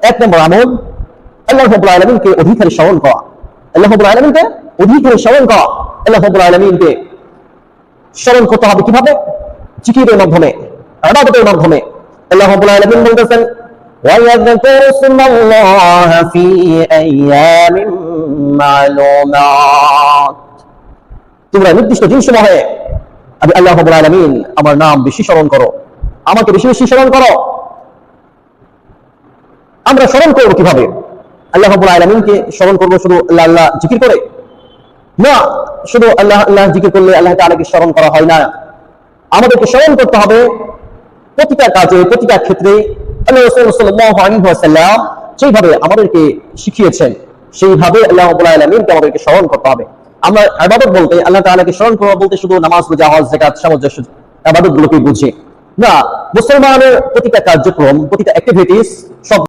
এক নম্বর আমল আল্লাহ রাব্বুল আলামিনকে অধিকারী স্মরণ করা। আল্লাহ রাব্বুল আলামিনকে অধিকারী স্মরণ করা। আল্লাহ রাব্বুল আলামিনকে স্মরণ করতে হবে কিভাবে? জিকিরের মাধ্যমে, ইবাদতের মাধ্যমে। আল্লাহ রাব্বুল আলামিন বলতেছেন ওয়াযাকুরু ইসমাল্লাহ ফি আইয়ামিন মা'লুমাত, তোমরা নির্দিষ্ট দিনসমূহে আমি আল্লাহ রাব্বুল আলামিন আমার নাম বেশি স্মরণ করো, আমাকে বেশি বেশি স্মরণ করো। আমরা স্মরণ করব কিভাবে? আল্লাহ রাব্বুল আলামিনকে স্মরণ করব শুধু আল্লাহ আল্লাহ জিকির করে? না, শুধু আল্লাহ আল্লাহ জিকির করলে আল্লাহ তাআলাকে স্মরণ করা হয় না। আমাদেরকে স্মরণ করতে হবে প্রতিটা কাজে, প্রতিটা ক্ষেত্রে আল্লাহ রাসূল সাল্লাল্লাহু আলাইহি ওয়াসাল্লাম যেভাবে আমাদেরকে শিখিয়েছেন সেইভাবে আল্লাহ রাব্বুল আলামিনকে আমাদেরকে স্মরণ করতে হবে। আমরা ইবাদত বলতে আল্লাহ তাআলাকে স্মরণ করা বলতে শুধু নামাজ, রোজা, হজ, যাকাত, সামঞ্জস্য ইবাদতগুলোকে বুঝি না। মুসলমানের প্রতিটা কার্যক্রম, প্রতিটা অ্যাক্টিভিটিস সব